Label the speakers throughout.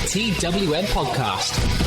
Speaker 1: TWM Podcast.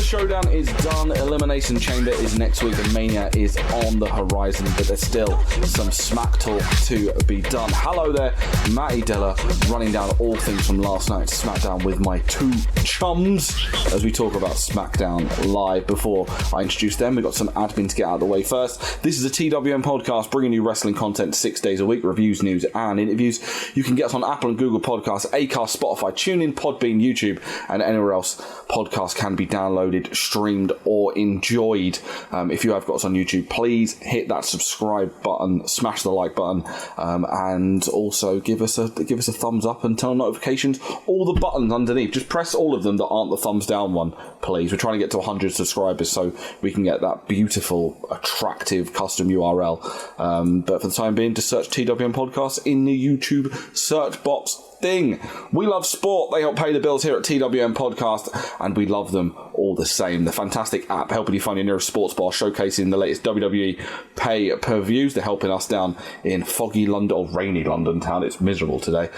Speaker 2: Showdown is done, Elimination Chamber is next week, and Mania is on the horizon, but there's still some Smack talk to be done. Hello there, Matty Della, running down all things from last night's SmackDown with my two chums as we talk about SmackDown Live. Before I introduce them, we've got some admin to get out of the way first. This is a TWM podcast bringing you wrestling content 6 days a week, reviews, news and interviews. You can get us on Apple and Google Podcasts, Acast, Spotify, TuneIn, Podbean, YouTube and anywhere else podcasts can be downloaded, streamed or enjoyed. If you have got us on YouTube, please hit that subscribe button, smash the like button, and also give us a thumbs up and turn on notifications. All the buttons underneath, just press all of them that aren't the thumbs down one, please. We're trying to get to 100 subscribers so we can get that beautiful, attractive custom URL. But for the time being, just search TWM Podcast in the YouTube search box thing. We love sport. They help pay the bills here at TWM Podcast, and we love them all the same. The fantastic app helping you find your nearest sports bar, showcasing the latest WWE pay-per-views. They're helping us down in foggy London, or rainy London town. It's miserable today.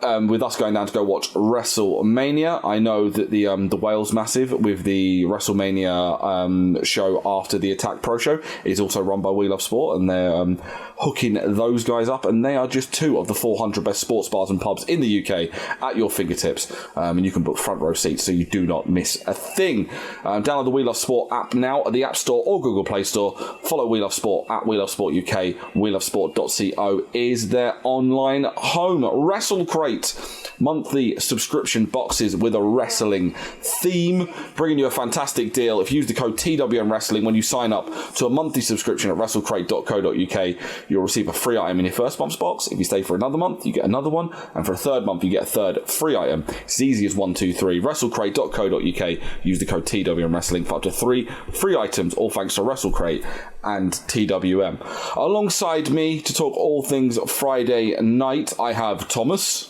Speaker 2: With us going down to go watch WrestleMania. I know that the Wales Massive with the WrestleMania show after the Attack Pro show is also run by We Love Sport, and they're hooking those guys up, and they are just two of the 400 best sports bars and pubs in the UK at your fingertips, and you can book front row seats so you do not miss a thing. Download the We Love Sport app now at the App Store or Google Play Store. Follow We Love Sport at We Love Sport UK. WeLoveSport.co is their online home. WrestleCrate, monthly subscription boxes with a wrestling theme, bringing you a fantastic deal. If you use the code TWM Wrestling when you sign up to a monthly subscription at WrestleCrate.co.uk, you'll receive a free item in your first month's box. If you stay for another month, you get another one, and for a third month, you get a third free item. It's as easy as 1, 2, 3. WrestleCrate.co.uk. Use the code TWM Wrestling for up to 3 free items, all thanks to WrestleCrate and TWM. Alongside me to talk all things Friday night, I have Thomas.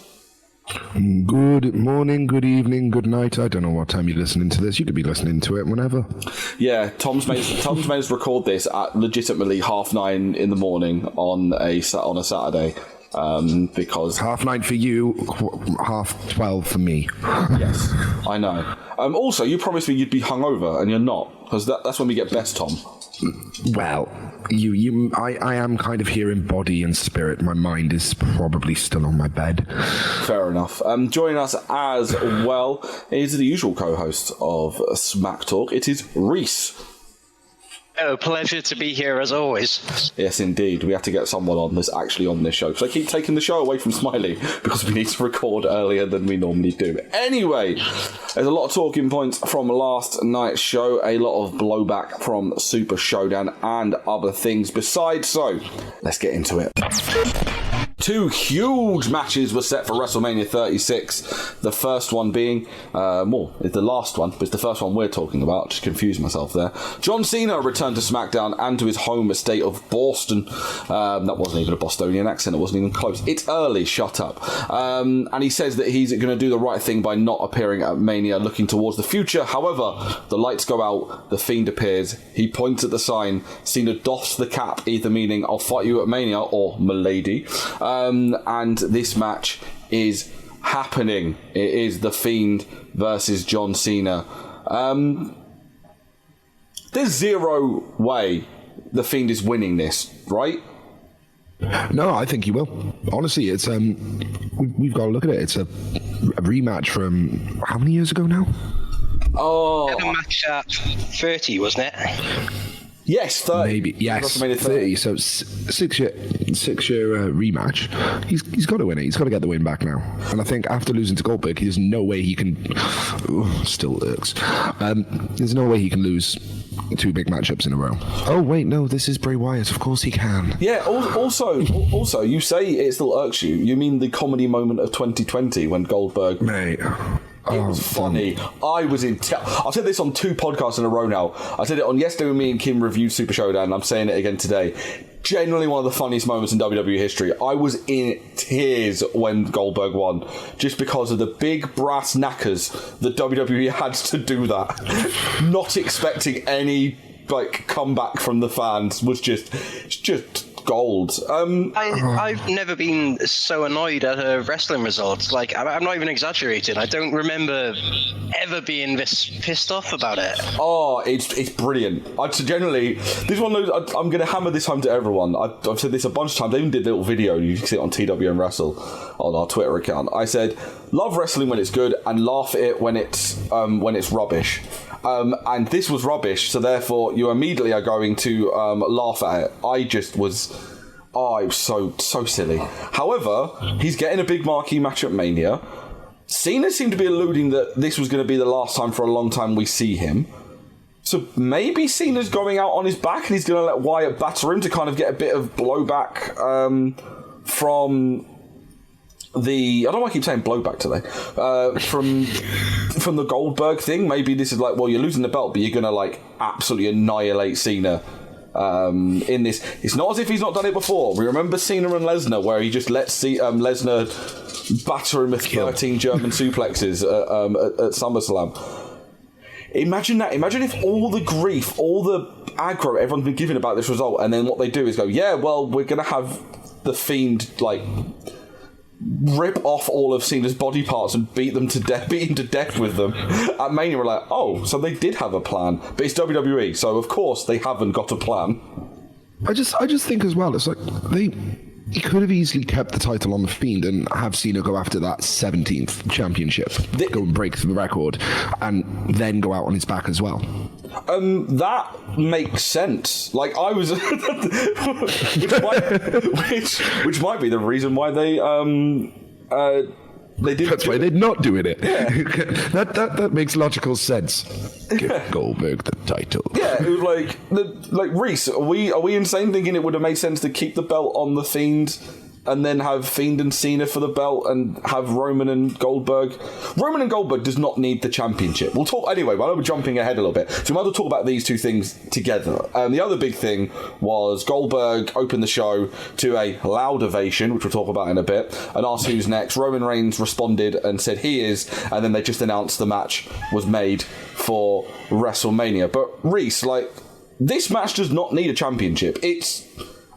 Speaker 3: Good morning, good evening, good night. I don't know what time you're listening to this. You could be listening to it whenever.
Speaker 2: Yeah, Tom's made us record this at legitimately 9:30 in the morning on a Saturday. Because
Speaker 3: 9:30 for you, 12:30 for me.
Speaker 2: Yes, I know. Also, you promised me you'd be hungover, and you're not, because that's when we get best, Tom.
Speaker 3: Well, I am kind of here in body and spirit. My mind is probably still on my bed.
Speaker 2: Fair enough. Joining us as well is the usual co-host of Smack Talk. It is Reese.
Speaker 4: Oh, pleasure to be here as always.
Speaker 2: Yes, indeed. We have to get someone on this actually on this show, because I keep taking the show away from Smiley because we need to record earlier than we normally do. Anyway, there's a lot of talking points from last night's show, a lot of blowback from Super Showdown and other things besides, so let's get into it. 2 huge matches were set for WrestleMania 36. The first one being, it's the last one, but it's the first one we're talking about. Just confused myself there. John Cena returned to SmackDown and to his home estate of Boston. That wasn't even a Bostonian accent. It wasn't even close. It's early, shut up. And he says that he's going to do the right thing by not appearing at Mania, looking towards the future. However, the lights go out, the Fiend appears, he points at the sign, Cena doffs the cap, either meaning I'll fight you at Mania or Milady. And this match is happening. It is The Fiend versus John Cena. There's zero way The Fiend is winning this, right?
Speaker 3: No, I think he will. Honestly, it's we've got to look at it. It's a rematch from how many years ago now?
Speaker 4: Oh, had a match at 30, wasn't it?
Speaker 2: Yes, 30.
Speaker 3: Maybe, yes, 30. So six-year rematch. He's got to win it. He's got to get the win back now. And I think after losing to Goldberg, there's no way he can... still irks. There's no way he can lose 2 big matchups in a row. Oh, wait, no, this is Bray Wyatt. Of course he can.
Speaker 2: Yeah, also, you say it still irks you. You mean the comedy moment of 2020 when Goldberg...
Speaker 3: Mate...
Speaker 2: It was funny. I was in... I've said this on 2 podcasts in a row now. I said it on yesterday when me and Kim reviewed Super Showdown, and I'm saying it again today. Genuinely one of the funniest moments in WWE history. I was in tears when Goldberg won, just because of the big brass knackers that WWE had to do that. Not expecting any comeback from the fans was just gold.
Speaker 4: I've never been so annoyed at a wrestling result. I'm not even exaggerating. I don't remember ever being this pissed off about it.
Speaker 2: Oh, it's brilliant. Generally, this one, I'm going to hammer this home to everyone. I've said this a bunch of times. I even did a little video. You can see it on TWM Wrestle on our Twitter account. I said, love wrestling when it's good and laugh at it when it's rubbish. And this was rubbish, so therefore you immediately are going to laugh at it. It was so silly. However, he's getting a big marquee match at Mania. Cena seemed to be alluding that this was going to be the last time for a long time we see him. So maybe Cena's going out on his back and he's going to let Wyatt batter him to kind of get a bit of blowback from... I don't know why I keep saying blowback today. From the Goldberg thing. Maybe this is you're losing the belt, but you're gonna absolutely annihilate Cena in this. It's not as if he's not done it before. We remember Cena and Lesnar, where he just lets Lesnar batter him with 13 German suplexes at SummerSlam. Imagine that. Imagine if all the grief, all the aggro everyone's been giving about this result, and then what they do is go, yeah, well, we're gonna have the Fiend rip off all of Cena's body parts and beat him to death with them. At Mania, we're like, oh, so they did have a plan, but it's WWE, so of course they haven't got a plan.
Speaker 3: I just think as well, it's he could have easily kept the title on the Fiend and have Cena go after that 17th championship, go and break the record, and then go out on his back as well.
Speaker 2: That makes sense. I was, which might be the reason why they didn't.
Speaker 3: That's why they're not doing it. Yeah. that makes logical sense. Give Goldberg the title.
Speaker 2: Yeah, it was Reese. Are we insane thinking it would have made sense to keep the belt on the Fiend and then have Fiend and Cena for the belt and have Roman and Goldberg? Roman and Goldberg does not need the championship. We'll talk anyway. While we're jumping ahead a little bit, so we might as well talk about these two things together. The other big thing was Goldberg opened the show to a loud ovation, which we'll talk about in a bit, and asked who's next. Roman Reigns responded and said he is, and then they just announced the match was made for WrestleMania. But Reese, this match does not need a championship. It's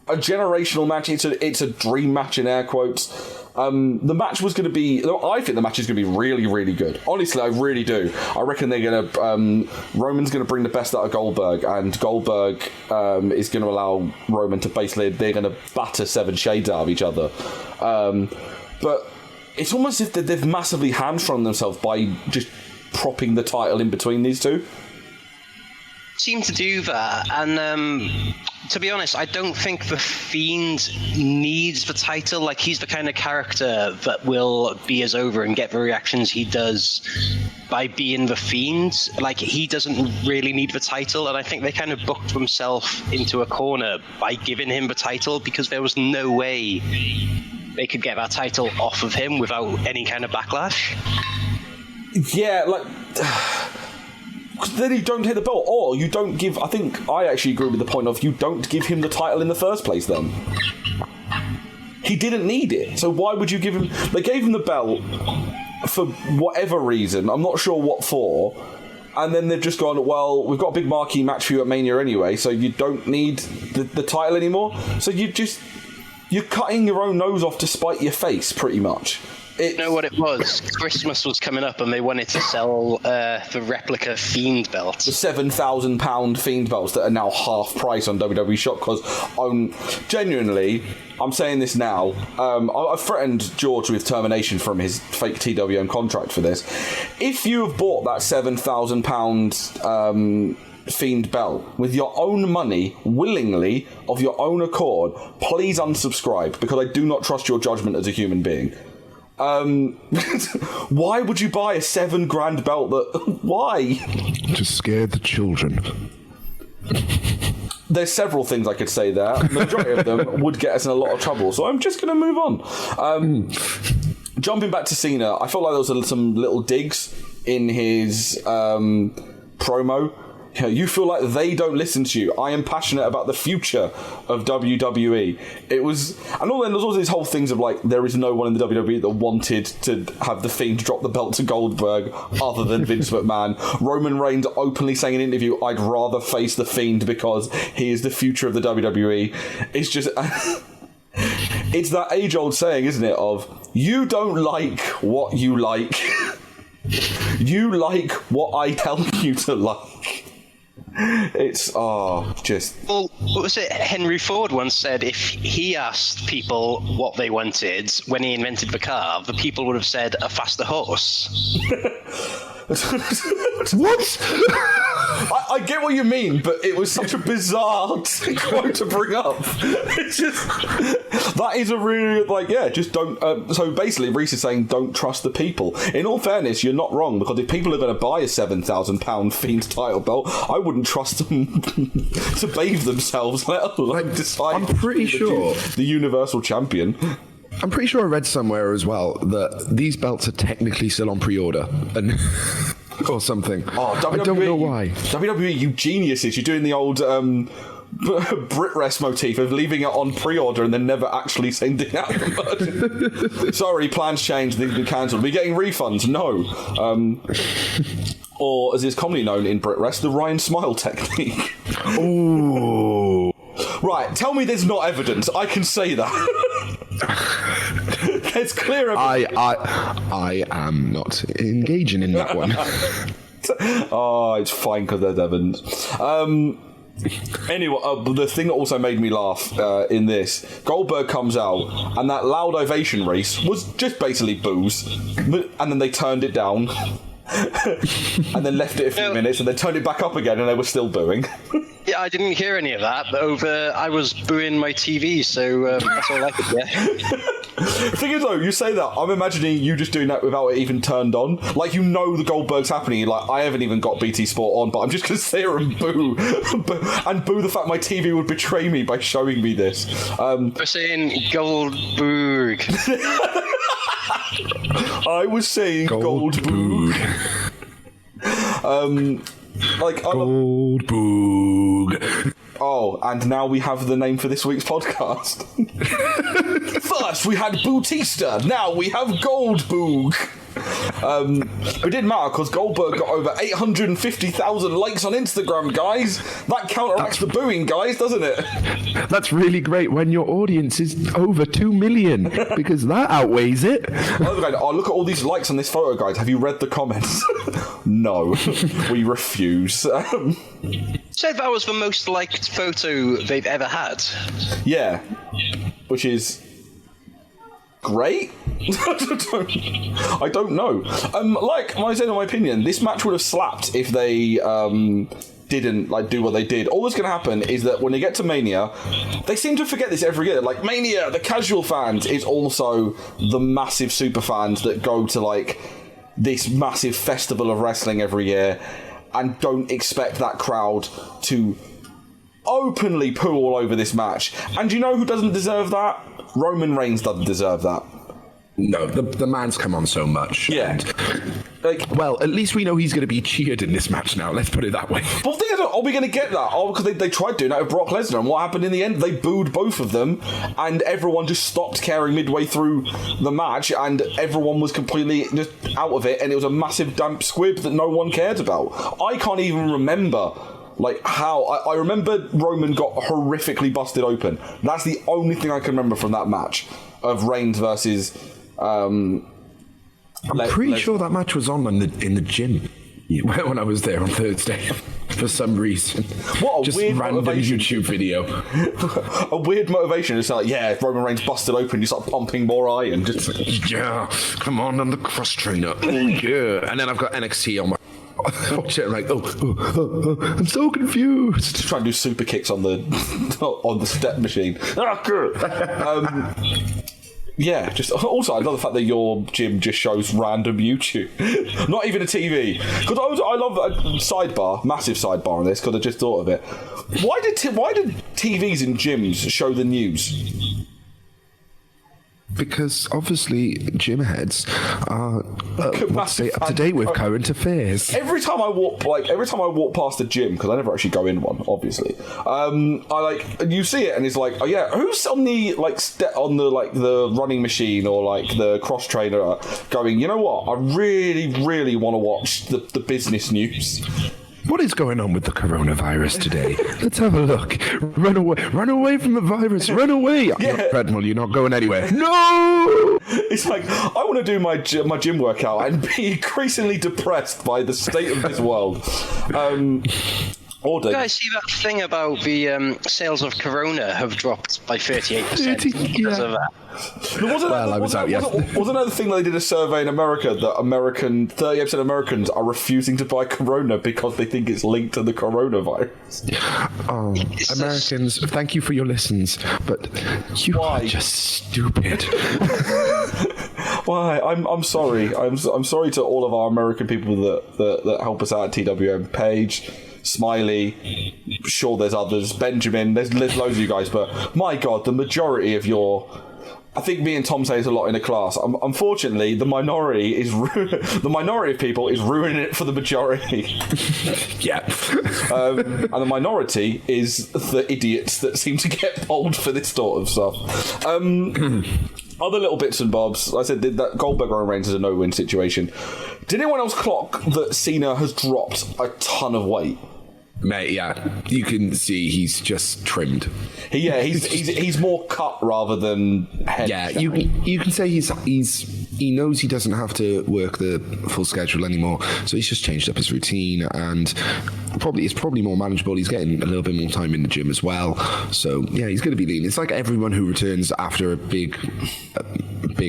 Speaker 2: a generational match. It's a dream match in air quotes. The match was going to be... I think the match is going to be really, really good. Honestly, I really do. I reckon they're going to... Roman's going to bring the best out of Goldberg, and Goldberg is going to allow Roman to basically... They're going to batter 7 shades out of each other. But it's almost as if they've massively hamstrung themselves by just propping the title in between these two.
Speaker 4: Seem to do that, and to be honest, I don't think the Fiend needs the title. He's the kind of character that will be us over and get the reactions he does by being the Fiend. He doesn't really need the title, and I think they kind of booked themselves into a corner by giving him the title, because there was no way they could get that title off of him without any kind of backlash.
Speaker 2: Yeah, then you don't hit the belt, or you don't give... I think I actually agree with the point of you don't give him the title in the first place then. He didn't need it, so why would you give him... They gave him the belt for whatever reason, I'm not sure what for, and then they've just gone, well, we've got a big marquee match for you at Mania anyway, so you don't need the title anymore. So you're cutting your own nose off to spite your face, pretty much.
Speaker 4: You know what it was? Christmas was coming up and they wanted to sell the replica Fiend belt.
Speaker 2: The £7,000 Fiend belts that are now half price on WWE Shop, because genuinely, I'm saying this now, I threatened George with termination from his fake TWM contract for this. If you have bought that £7,000 Fiend belt with your own money, willingly, of your own accord, please unsubscribe, because I do not trust your judgment as a human being. Why would you buy a $7,000 belt that... Why?
Speaker 3: To scare the children.
Speaker 2: There's several things I could say there. The majority of them would get us in a lot of trouble, so I'm just going to move on. jumping back to Cena, I felt like there was some little digs in his promo. You feel like they don't listen to you. I am passionate about the future of WWE. There was all these whole things of like, there is no one in the WWE that wanted to have The Fiend drop the belt to Goldberg other than Vince McMahon. Roman Reigns openly saying in an interview, I'd rather face The Fiend because he is the future of the WWE. It's just... it's that age-old saying, isn't it, of, you don't like what you like. You like what I tell you to like. It's just...
Speaker 4: Well, what was it? Henry Ford once said if he asked people what they wanted when he invented the car, the people would have said a faster horse.
Speaker 3: What?
Speaker 2: I get what you mean, but it was such a bizarre quote to bring up. It's just... that is a really, like, yeah, just don't... so basically, Reese is saying, don't trust the people. In all fairness, you're not wrong, because if people are going to buy a £7,000 Fiend title belt, I wouldn't trust them to bathe themselves, let alone decide...
Speaker 3: I'm pretty sure...
Speaker 2: the Universal Champion.
Speaker 3: I'm pretty sure I read somewhere as well that these belts are technically still on pre-order, and or something.
Speaker 2: Oh, WWE,
Speaker 3: I don't know why.
Speaker 2: WWE, you geniuses! You're doing the old Brit Rest motif of leaving it on pre-order and then never actually sending out the merch. Sorry, plans changed. Things been cancelled. We're getting refunds. No. Or as is commonly known in Brit Rest, the Ryan Smile technique.
Speaker 3: Ooh.
Speaker 2: Right, tell me there's not evidence. I can say that. There's clear evidence.
Speaker 3: I am not engaging in that one.
Speaker 2: Oh, it's fine because there's evidence. Anyway, the thing that also made me laugh in this, Goldberg comes out, and that loud ovation race was just basically boos, and then they turned it down. And then left it a few minutes and then turned it back up again and they were still booing.
Speaker 4: Yeah, I didn't hear any of that, but I was booing my TV, so that's all I could hear.
Speaker 2: The thing is though, you say that, I'm imagining you just doing that without it even turned on. Like, you know the Goldberg's happening, you're like, I haven't even got BT Sport on, but I'm just going to sit here and boo. And boo the fact my TV would betray me by showing me this.
Speaker 4: We're saying Goldberg.
Speaker 2: I was saying Goldberg.
Speaker 3: Goldberg.
Speaker 2: Oh, and now we have the name for this week's podcast. First we had Bautista, now we have Goldberg. It didn't matter because Goldberg got over 850,000 likes on Instagram, guys. That counteracts the booing, guys, doesn't it?
Speaker 3: That's really great when your audience is over 2 million, because that outweighs it.
Speaker 2: Oh, look at all these likes on this photo, guys. Have you read the comments? No, we refuse.
Speaker 4: Said that was the most liked photo they've ever had.
Speaker 2: Yeah, which is great. I don't know. Like I said, in my opinion, this match would have slapped if they didn't do what they did. All that's going to happen is that when they get to Mania, they seem to forget this every year. Like, Mania, the casual fans is also the massive super fans that go to this massive festival of wrestling every year and don't expect that crowd to openly poo all over this match. And you know who doesn't deserve that? Roman Reigns doesn't deserve that.
Speaker 3: No, the man's come on so much.
Speaker 2: Yeah.
Speaker 3: Well, at least we know he's going to be cheered in this match now. Let's put it that way.
Speaker 2: But the thing is, are we going to get that? Oh, because they tried doing that with Brock Lesnar, and what happened in the end? They booed both of them, and everyone just stopped caring midway through the match, and everyone was completely just out of it, and it was a massive damp squib that no one cared about. I can't even remember how I remember Roman got horrifically busted open. That's the only thing I can remember from that match of Reigns versus. I'm
Speaker 3: pretty sure that match was on in the gym when I was there on Thursday for some reason.
Speaker 2: What a
Speaker 3: just
Speaker 2: weird
Speaker 3: random
Speaker 2: motivation.
Speaker 3: YouTube video.
Speaker 2: A weird motivation. It's like, yeah, Roman Reigns busted open, you start pumping more iron. Just
Speaker 3: yeah, come on the cross trainer. Yeah, and then I've got NXT on my. Watch it, I'm like, I'm so confused.
Speaker 2: Just try and do super kicks on the step machine. Yeah, just also I love the fact that your gym just shows random YouTube, not even a TV. Because I love massive sidebar on this because I just thought of it. Why did TVs in gyms show the news?
Speaker 3: Because obviously gym heads are up to date with current affairs.
Speaker 2: Every time I walk past a gym, because I never actually go in one, obviously. You see it and it's like, oh yeah, who's on the the running machine or like the cross trainer going, you know what? I really, really want to watch the business news.
Speaker 3: What is going on with the coronavirus today? Let's have a look. Run away from the virus. Run away.
Speaker 2: Yeah.
Speaker 3: You're treadmill, you're not going anywhere. No!
Speaker 2: It's like, I want to do my gym workout and be increasingly depressed by the state of this world.
Speaker 4: You guys see that thing about the sales of Corona have dropped by 38% because of that?
Speaker 2: Wasn't another thing they did a survey in America that 38% of Americans are refusing to buy Corona because they think it's linked to the coronavirus?
Speaker 3: Oh, Americans, thank you for your listens, but you are just stupid.
Speaker 2: Why? I'm sorry. I'm sorry to all of our American people that help us out at TWM. Paige, Smiley, sure there's others, Benjamin, there's loads of you guys, but my God, the majority of I think me and Tom say this a lot in a class. Unfortunately, the minority of people is ruining it for the majority.
Speaker 3: Yeah.
Speaker 2: And the minority is the idiots that seem to get polled for this sort of stuff. Other little bits and bobs. I said that Goldberg Roman Reigns is a no-win situation. Did anyone else clock that Cena has dropped a ton of weight?
Speaker 3: Mate, yeah, you can see he's just trimmed.
Speaker 2: He's more cut rather than head.
Speaker 3: Yeah, you can say he knows he doesn't have to work the full schedule anymore, so he's just changed up his routine, and it's probably more manageable. He's getting a little bit more time in the gym as well, so yeah, he's going to be lean. It's like everyone who returns after a big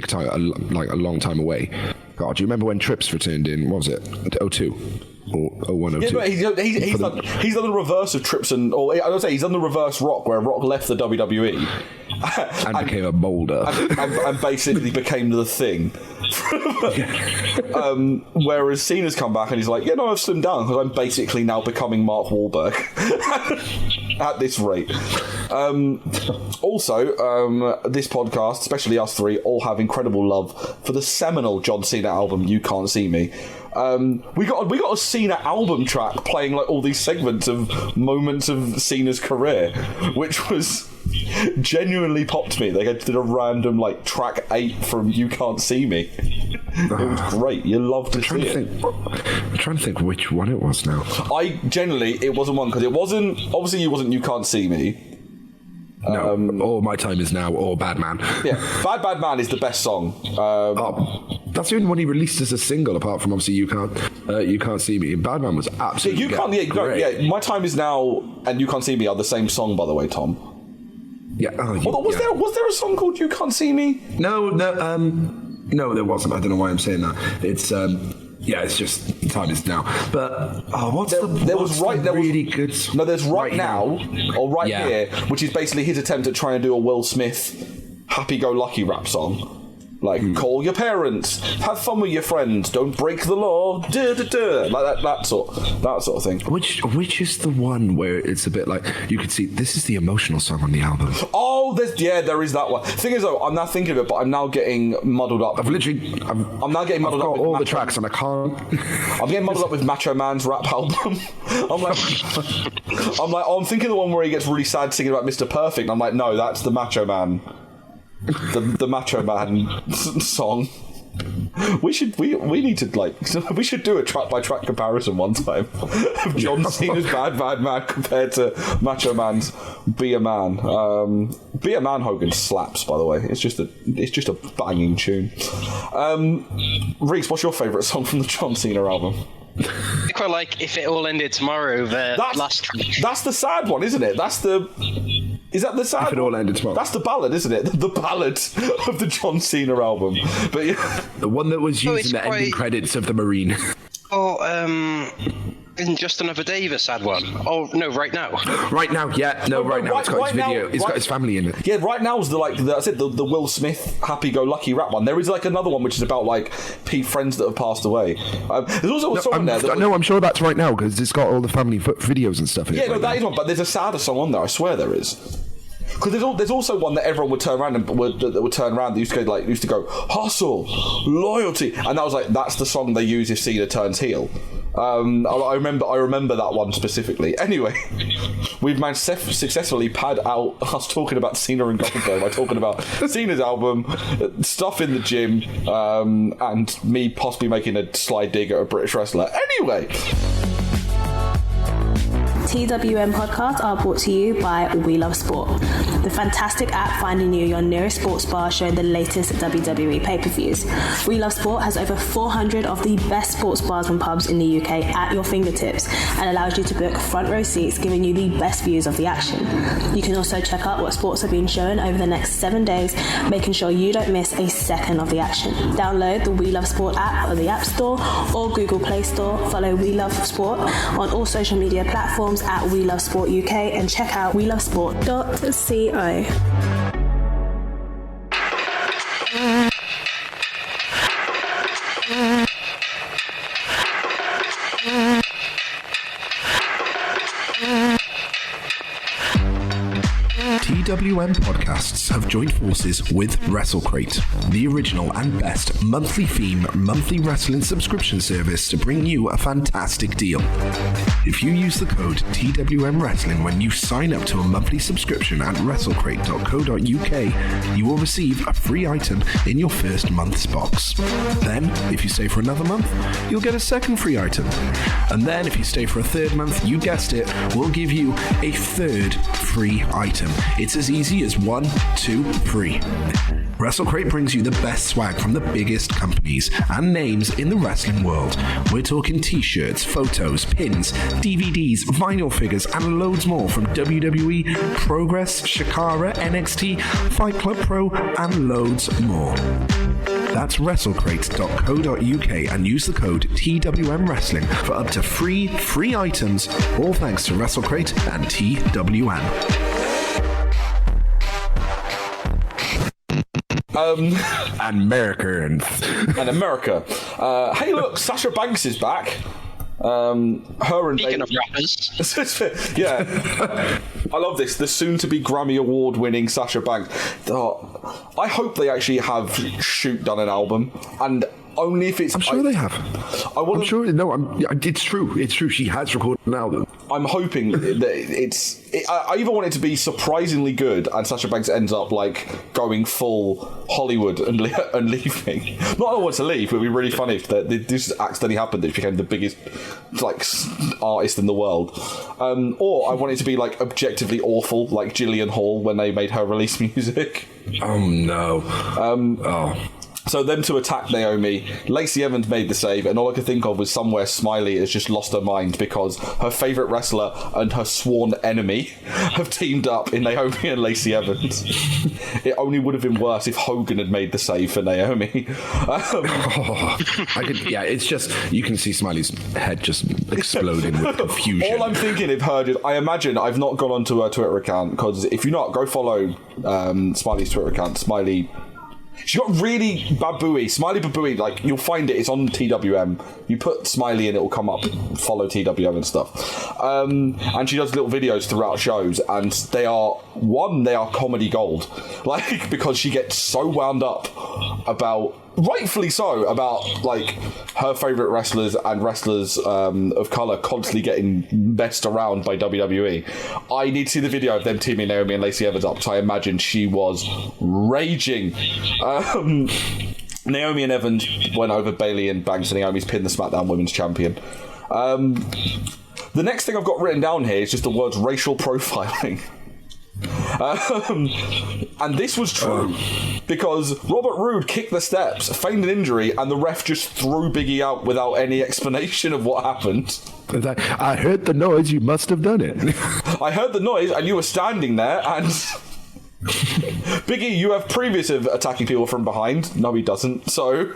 Speaker 3: time, like a long time away. God, do you remember when Trips returned in? What was it? 02. Or 01, 02.
Speaker 2: Yeah, but he's done the reverse of Trips I would say he's done the reverse Rock, where Rock left the WWE
Speaker 3: and became a boulder
Speaker 2: and basically became the Thing. Whereas Cena's come back and he's like, yeah, no, I've slimmed down because I'm basically now becoming Mark Wahlberg at this rate. Also, this podcast, especially us three, all have incredible love for the seminal John Cena album "You Can't See Me." We got a Cena album track playing like all these segments of moments of Cena's career, which was genuinely popped me. They did a random like track 8 from "You Can't See Me." It was great. You love to see it.
Speaker 3: I'm trying to think which one it was now.
Speaker 2: It wasn't one, because it wasn't "You Can't See Me."
Speaker 3: No, or "My Time Is Now" or "Bad Man."
Speaker 2: Yeah, Bad Man is the best song.
Speaker 3: That's the only one he released as a single, apart from obviously You Can't See Me. Bad Man was absolutely great.
Speaker 2: "My Time Is Now" and "You Can't See Me" are the same song, by the way, Tom.
Speaker 3: Yeah.
Speaker 2: Was there a song called "You Can't See Me"?
Speaker 3: No, there wasn't. I don't know why I'm saying that. It's it's just "Time Is Now." But good.
Speaker 2: No, there's Right Now or Right Here, which is basically his attempt at trying to do a Will Smith happy-go-lucky rap song. Like, call your parents, have fun with your friends, don't break the law, like that sort of thing.
Speaker 3: Which is the one where it's a bit like, you could see this is the emotional song on the album.
Speaker 2: Oh, there is that one. Thing is though, I'm now thinking of it, but I'm now getting muddled up.
Speaker 3: I'm
Speaker 2: now getting muddled up with
Speaker 3: all the tracks and I can't.
Speaker 2: I'm getting muddled up with Macho Man's rap album. I'm thinking the one where he gets really sad singing about Mr. Perfect. And I'm like, no, that's the Macho Man. The Macho Man song. We should do a track by track comparison one time of John Cena's Bad Man compared to Macho Man's Be a Man. Be a Man Hogan slaps, by the way. It's just a banging tune. Reese, what's your favourite song from the John Cena album?
Speaker 4: I quite like "If It All Ended Tomorrow." Last track.
Speaker 2: That's the sad one, isn't it? Is that the sad?
Speaker 3: If It All Ended Tomorrow.
Speaker 2: That's the ballad, isn't it? The ballad of the John Cena album. But yeah.
Speaker 3: The one that was used in the ending credits of The Marine.
Speaker 2: Isn't
Speaker 4: Just Another Day the sad one? Oh no, Right Now.
Speaker 3: Right Now, yeah, no, Right Now. It's got his video. It's got his family in it.
Speaker 2: Yeah, Right Now is the Will Smith happy-go-lucky rap one. There is like another one which is about like friends that have passed away. There's also a song in there.
Speaker 3: I'm sure that's Right Now because it's got all the family videos and stuff in it.
Speaker 2: Yeah, no, that is one. But there's a sadder song on there. I swear there is. Because there's also one that everyone would turn around that used to go hustle, loyalty, and that was like that's the song they use if Cena turns heel. I remember that one specifically. Anyway, we've managed to successfully pad out us talking about Cena and Goldberg by talking about Cena's album, stuff in the gym, and me possibly making a sly dig at a British wrestler. Anyway.
Speaker 5: TWM podcasts are brought to you by We Love Sport, the fantastic app finding you your nearest sports bar showing the latest WWE pay-per-views. We Love Sport has over 400 of the best sports bars and pubs in the UK at your fingertips and allows you to book front row seats, giving you the best views of the action. You can also check out what sports are being shown over the next 7 days, making sure you don't miss a second of the action. Download the We Love Sport app on the App Store or Google Play Store. Follow We Love Sport on all social media platforms at We Love Sport UK and check out welovesport.co.
Speaker 3: TWM Podcasts have joined forces with WrestleCrate, the original and best monthly theme, monthly wrestling subscription service to bring you a fantastic deal. If you use the code TWM Wrestling when you sign up to a monthly subscription at WrestleCrate.co.uk, you will receive a free item in your first month's box. Then, if you stay for another month, you'll get a second free item. And then, if you stay for a third month, you guessed it, we'll give you a third free item. It's as easy as 1, 2, 3. WrestleCrate brings you the best swag from the biggest companies and names in the wrestling world. We're talking t-shirts, photos, pins, DVDs, vinyl figures, and loads more from WWE, Progress, Shakara, NXT, Fight Club Pro, and loads more. That's WrestleCrate.co.uk and use the code TWM Wrestling for up to free items, all thanks to WrestleCrate and TWM. And America.
Speaker 2: Hey, look, Sasha Banks is back. Her and
Speaker 4: Speaking of rappers.
Speaker 2: Yeah. I love this. The soon-to-be Grammy Award-winning Sasha Banks. I hope they actually have done an album, and only if it's...
Speaker 3: I'm sure they have. I'm sure... No, it's true. It's true. She has recorded an album.
Speaker 2: I'm hoping that I either want it to be surprisingly good and Sasha Banks ends up like going full Hollywood and leaving. Not that I want to leave, but it would be really funny if this accidentally happened that she became the biggest like artist in the world. Or I want it to be like objectively awful, like Gillian Hall when they made her release music.
Speaker 3: Oh no.
Speaker 2: So them to attack Naomi, Lacey Evans made the save, and all I could think of was somewhere Smiley has just lost her mind because her favourite wrestler and her sworn enemy have teamed up in Naomi and Lacey Evans. It only would have been worse if Hogan had made the save for Naomi.
Speaker 3: It's just, you can see Smiley's head just exploding with confusion.
Speaker 2: All I'm thinking of her, I imagine, I've not gone onto her Twitter account, because if you're not, go follow Smiley's Twitter account, Smiley... She got really babooey, Smiley babooey, like, you'll find it, it's on TWM. You put Smiley in, it'll come up, follow TWM and stuff. And she does little videos throughout shows, and they are comedy gold. Like, because she gets so wound up about, rightfully so, about, like, her favourite wrestlers and wrestlers of colour constantly getting messed around by WWE. I need to see the video of them teaming Naomi and Lacey Evans up, so I imagine she was raging. Naomi and Evans went over Bayley and Banks, and Naomi's pinned the SmackDown Women's Champion. The next thing I've got written down here is just the words racial profiling. And this was true because Robert Roode kicked the steps, feigned an injury, and the ref just threw Big E out without any explanation of what happened.
Speaker 3: I heard the noise, you must have done it.
Speaker 2: I heard the noise and you were standing there, and Big E, you have previous of attacking people from behind. No, he doesn't. So,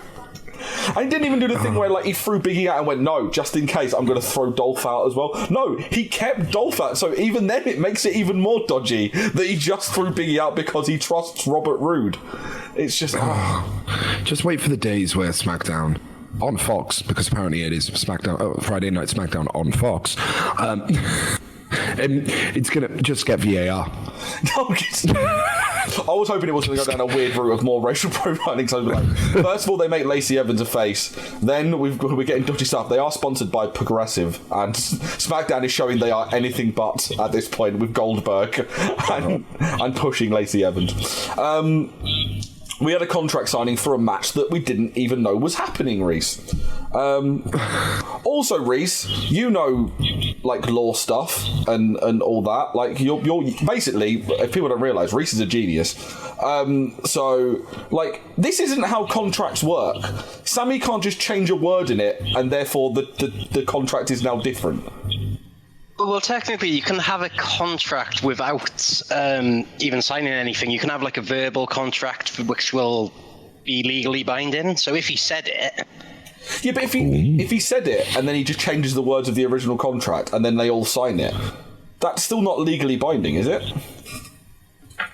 Speaker 2: and he didn't even do the thing where like he threw Big E out and went, no, just in case I'm going to throw Dolph out as well. No, he kept Dolph out. So even then it makes it even more dodgy that he just threw Big E out because he trusts Robert Roode. It's just...
Speaker 3: Just wait for the days where SmackDown on Fox, because apparently it is Friday Night SmackDown on Fox. It's going to just get VAR.
Speaker 2: I was hoping it was going to go down a weird route of more racial profiling. So, like, first of all, they make Lacey Evans a face. Then we're getting dodgy stuff. They are sponsored by Progressive, and SmackDown is showing they are anything but at this point with Goldberg and pushing Lacey Evans. We had a contract signing for a match that we didn't even know was happening, Reese. Also, Reese, you know, like, law stuff and all that. Like, you're basically, if people don't realise, Reese is a genius. So, like, this isn't how contracts work. Sammy can't just change a word in it, and therefore the contract is now different.
Speaker 4: Well, technically, you can have a contract without even signing anything. You can have, like, a verbal contract which will be legally binding. So if he said it...
Speaker 2: Yeah, but if he said it and then he just changes the words of the original contract and then they all sign it, that's still not legally binding, is it?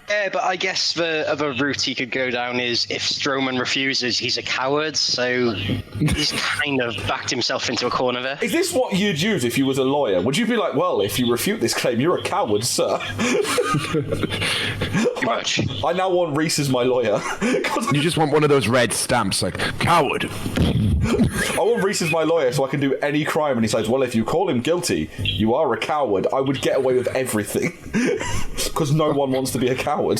Speaker 4: Yeah, but I guess the other route he could go down is if Strowman refuses, he's a coward, so he's kind of backed himself into a corner there.
Speaker 2: Is this what you'd use if you was a lawyer? Would you be like, well, if you refute this claim, you're a coward, sir?
Speaker 4: Pretty much.
Speaker 2: I now want Reese as my lawyer.
Speaker 3: You just want one of those red stamps, like, coward.
Speaker 2: I want Reese as my lawyer so I can do any crime, and he says, well, if you call him guilty, you are a coward. I would get away with everything. Because no one wants to be a coward.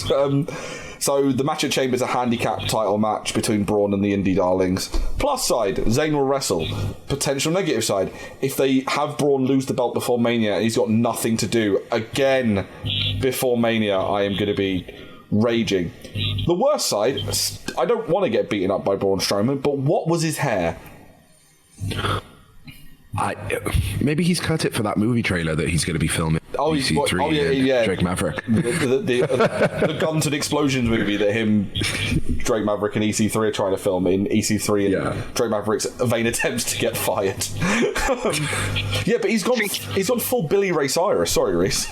Speaker 2: So the match at Chamber's a handicap title match between Braun and the Indie Darlings. Plus side, Zayn will wrestle. Potential negative side, if they have Braun lose the belt before Mania and he's got nothing to do again before Mania, I am going to be raging. The worst side, I don't want to get beaten up by Braun Strowman, but what was his hair?
Speaker 3: Maybe he's cut it for that movie trailer that he's going to be filming. EC3 Drake Maverick.
Speaker 2: The Guns and Explosions movie that him, Drake Maverick, and EC3 are trying to film in EC3 and Drake Maverick's vain attempts to get fired. Yeah, but he's gone full Billy Ray Cyrus. Sorry, Reese.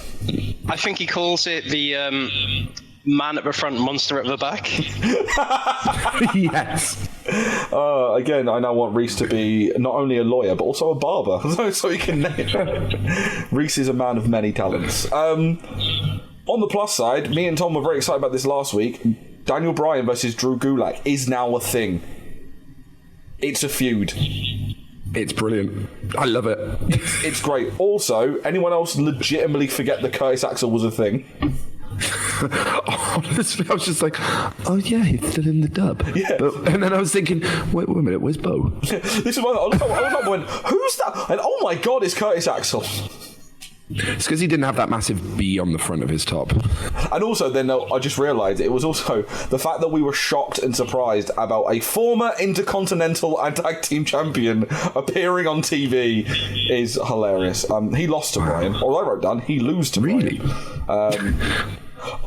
Speaker 4: I think he calls it the man at the front, monster at the back.
Speaker 3: Yes.
Speaker 2: Again, I now want Reese to be not only a lawyer but also a barber, so he can Reese is a man of many talents. On the plus side, me and Tom were very excited about this last week. Daniel Bryan versus Drew Gulak is now a thing. It's a feud.
Speaker 3: It's brilliant. I love it.
Speaker 2: It's great. Also, anyone else legitimately forget that Curtis Axel was a thing?
Speaker 3: Honestly, I was just like, oh yeah, he's still in the dub.
Speaker 2: Yeah.
Speaker 3: And then I was thinking, wait a minute, where's Bo?
Speaker 2: This is why I was like, who's that? And oh my god, it's Curtis Axel.
Speaker 3: It's because he didn't have that massive B on the front of his top.
Speaker 2: And also, then I just realised it was also the fact that we were shocked and surprised about a former Intercontinental and Tag Team Champion appearing on TV is hilarious. He lost to Bryan, or I wrote down, he lose to
Speaker 3: Really?
Speaker 2: Bryan.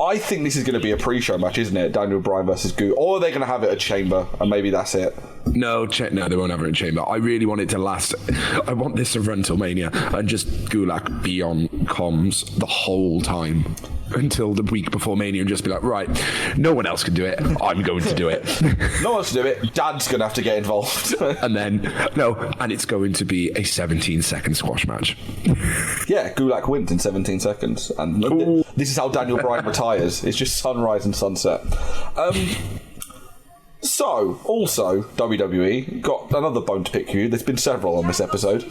Speaker 2: I think this is going to be a pre-show match, isn't it? Daniel Bryan versus Goo. Or are they going to have it at Chamber, and maybe that's it?
Speaker 3: No, they won't have it in Chamber. I really want it to last. I want this to run till Mania and just Gulak be on comms the whole time until the week before Mania and just be like, right, no one else can do it. I'm going to do it.
Speaker 2: No one else can do it. Dad's going to have to get involved.
Speaker 3: And it's going to be a 17-second squash match.
Speaker 2: Yeah, Gulak wins in 17 seconds. And this is how Daniel Bryan retires. It's just sunrise and sunset. So, also, WWE got another bone to pick you. There's been several on this episode.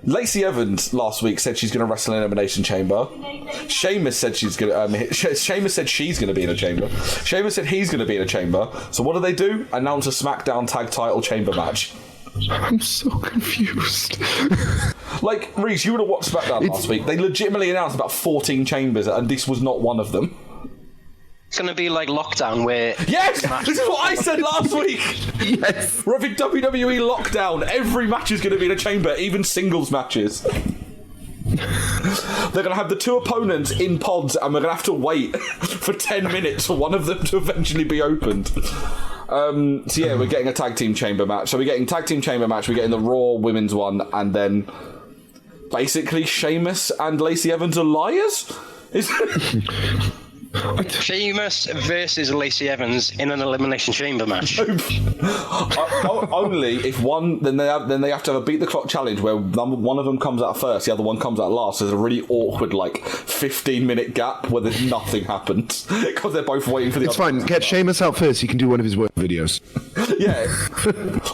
Speaker 2: Lacey Evans last week said she's going to wrestle in Elimination Chamber. Sheamus said she's going to. Sheamus said she's going to be in a chamber. Sheamus said he's going to be in a chamber. So what do? Announce a SmackDown Tag Title Chamber match.
Speaker 3: I'm so confused.
Speaker 2: Like, Reese, you would have watched SmackDown last week. They legitimately announced about 14 chambers, and this was not one of them.
Speaker 4: It's going to be like Lockdown, where...
Speaker 2: Yes! This is what I said last week!
Speaker 3: Yes!
Speaker 2: We're having WWE Lockdown. Every match is going to be in a chamber, even singles matches. They're going to have the two opponents in pods, and we're going to have to wait for 10 minutes for one of them to eventually be opened. So yeah, we're getting a tag team chamber match. So we're getting tag team chamber match, we're getting the Raw women's one, and then basically Sheamus and Lacey Evans are liars?
Speaker 4: Sheamus versus Lacey Evans in an Elimination Chamber match.
Speaker 2: Only if one, then they have to have a beat the clock challenge where one of them comes out first, the other one comes out last. There's a really awkward 15-minute gap where there's nothing happens because they're both waiting for the.
Speaker 3: It's fine. Get Sheamus out first. He can do one of his work videos.
Speaker 2: Yeah.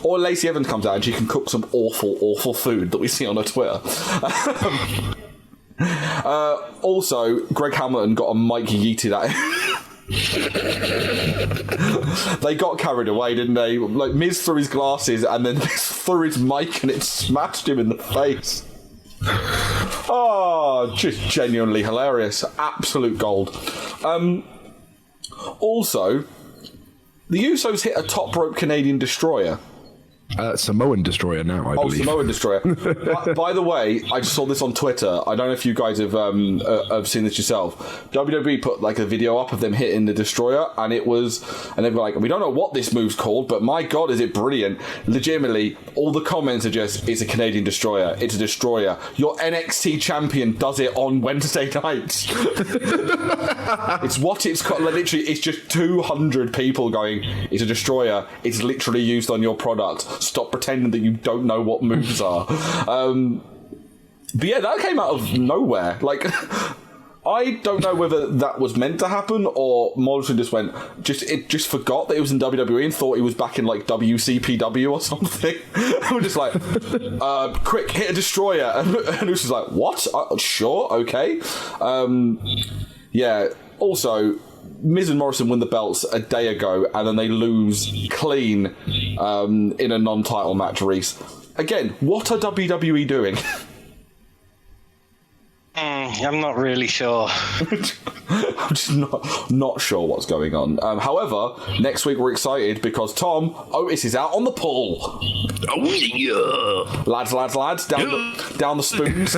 Speaker 2: Or Lacey Evans comes out and she can cook some awful food that we see on her Twitter. Also, Greg Hamilton got a mic yeeted at him. They got carried away, didn't they? Miz threw his glasses and then Miz threw his mic and it smashed him in the face. Oh, just genuinely hilarious. Absolute gold. Also, the Usos hit a top rope Canadian destroyer.
Speaker 3: Samoan Destroyer now, I believe.
Speaker 2: Samoan Destroyer. By the way, I just saw this on Twitter. I don't know if you guys have seen this yourself. WWE put a video up of them hitting the Destroyer, and they were like, we don't know what this move's called, but my God, is it brilliant. Legitimately, all the comments are just, it's a Canadian Destroyer. It's a Destroyer. Your NXT champion does it on Wednesday nights. It's what it's called. Literally, it's just 200 people going, it's a Destroyer. It's literally used on your product. Stop pretending that you don't know what moves are. But yeah, that came out of nowhere. I don't know whether that was meant to happen or Morrison just forgot that it was in WWE and thought he was back in WCPW or something. I'm just like, quick, hit a Destroyer. And it was just like, what? Sure, okay. Yeah, also, Miz and Morrison win the belts a day ago, and then they lose clean in a non-title match, Reese. Again, what are WWE doing?
Speaker 4: I'm not really sure.
Speaker 2: I'm just not sure what's going on. However, next week we're excited because Tom Otis is out on the pole.
Speaker 3: Oh yeah,
Speaker 2: lads, down the spoons,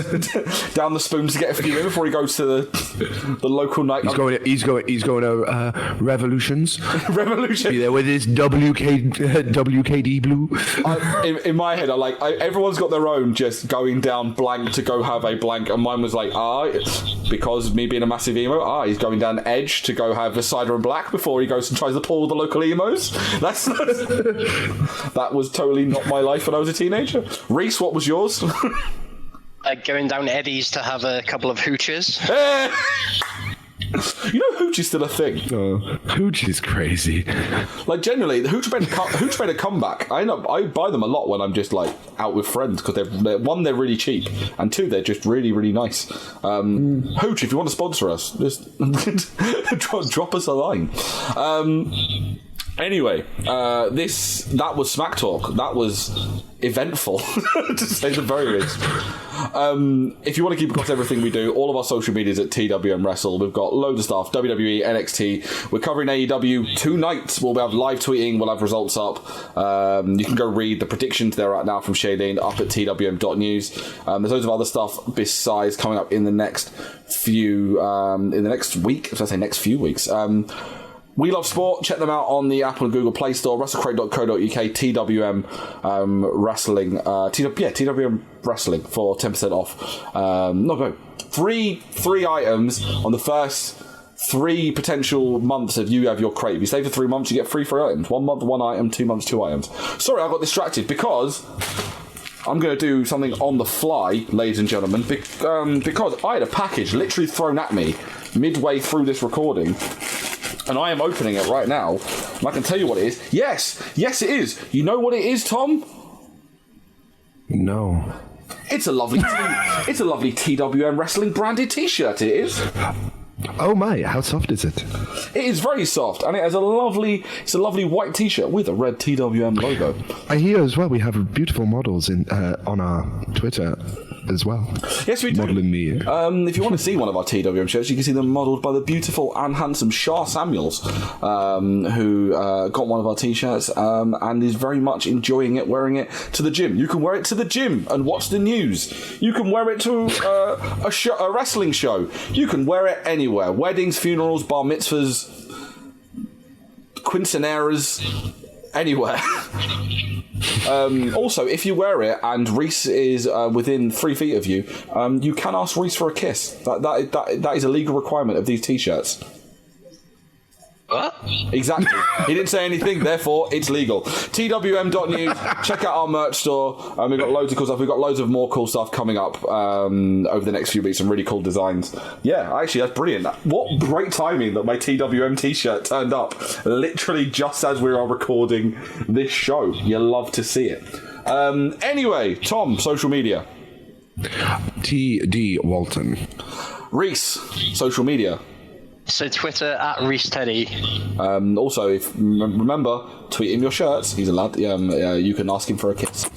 Speaker 2: down the spoons to get a few in before he goes to the local night.
Speaker 3: He's going to Revolutions.
Speaker 2: Revolution.
Speaker 3: Be there with his WKD blue.
Speaker 2: In my head, everyone's got their own just going down blank to go have a blank, and mine was because me being a massive emo, he's going down Edge to go have a cider and black before he goes and tries to pull the local emos. That was totally not my life when I was a teenager. Reese, what was yours?
Speaker 4: Going down Eddie's to have a couple of hooches.
Speaker 2: You know, hooch is still a thing.
Speaker 3: Hooch is crazy.
Speaker 2: Generally, the hooch made a comeback. I buy them a lot when I'm just out with friends because they're one, they're really cheap, and two, they're just really, really nice. Hooch, if you want to sponsor us, just drop us a line. Anyway, that was Smack Talk. That was eventful, to say the very least. If you want to keep across everything we do, all of our social medias at TWM Wrestle. We've got loads of stuff, WWE, NXT. We're covering AEW tonight. We'll have live tweeting. We'll have results up. You can go read the predictions there right now from Shailene up at twm.news. There's loads of other stuff besides coming up in the next week. So I say next few weeks. We Love Sport. Check them out on the Apple and Google Play Store. WrestleCrate.co.uk. TWM Wrestling. TWM Wrestling for 10% off. Three items on the first 3 potential months of you have your crate. If you stay for 3 months, you get free items. 1 month, 1 item. 2 months, 2 items. Sorry, I got distracted because I'm going to do something on the fly, ladies and gentlemen, because I had a package literally thrown at me midway through this recording. And I am opening it right now, and I can tell you what it is. Yes, it is. You know what it is, Tom?
Speaker 3: No.
Speaker 2: It's a lovely TWM Wrestling branded T-shirt. It is.
Speaker 3: Oh my! How soft is it?
Speaker 2: It is very soft, and it has a lovely white T-shirt with a red TWM logo.
Speaker 3: I hear as well we have beautiful models on our Twitter as well.
Speaker 2: Yes, we do.
Speaker 3: Modelling me.
Speaker 2: If you want to see one of our TWM shirts, you can see them modelled by the beautiful and handsome Shah Samuels, who got one of our T-shirts and is very much enjoying it, wearing it to the gym. You can wear it to the gym and watch the news. You can wear it to a wrestling show. You can wear it anywhere. Weddings, funerals, bar mitzvahs, quinceaneras, anywhere. Also, if you wear it and Reese is within 3 feet of you, you can ask Reese for a kiss. That is a legal requirement of these T-shirts.
Speaker 4: What?
Speaker 2: Exactly. He didn't say anything, therefore it's legal. TWM.news. Check out our merch store. We've got loads of cool stuff. We've got loads of more cool stuff coming up over the next few weeks. Some really cool designs. Yeah, actually, that's brilliant. What great timing that my TWM t-shirt turned up literally just as we are recording this show. You love to see it. Anyway, Tom, social media.
Speaker 3: T.D. Walton.
Speaker 2: Reese, social media.
Speaker 4: So Twitter @ReeseTeddy.
Speaker 2: Also, if remember, tweet him your shirts. He's allowed. You can ask him for a kiss.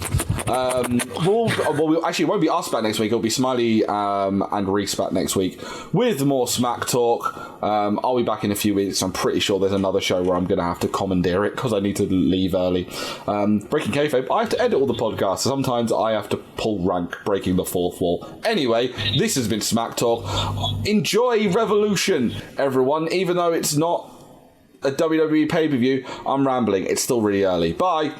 Speaker 2: It won't be us back next week. It'll be Smiley and Reese back next week with more Smack Talk. I'll be back in a few weeks. I'm pretty sure there's another show where I'm going to have to commandeer it because I need to leave early. Breaking Kayfabe, I have to edit all the podcasts. So sometimes I have to pull rank, breaking the fourth wall. Anyway, this has been Smack Talk. Enjoy Revolution, everyone. Even though it's not a WWE pay-per-view, I'm rambling. It's still really early. Bye.